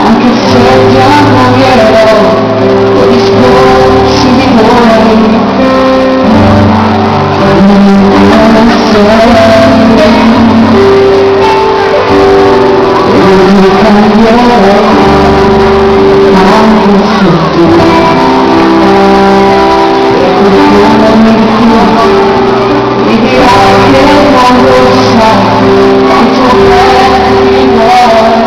Anche se ti annoierò, o discorsi di voi, non mi cambierò, anche se tu mi dirai che non lo sai, che tu mi vuoi.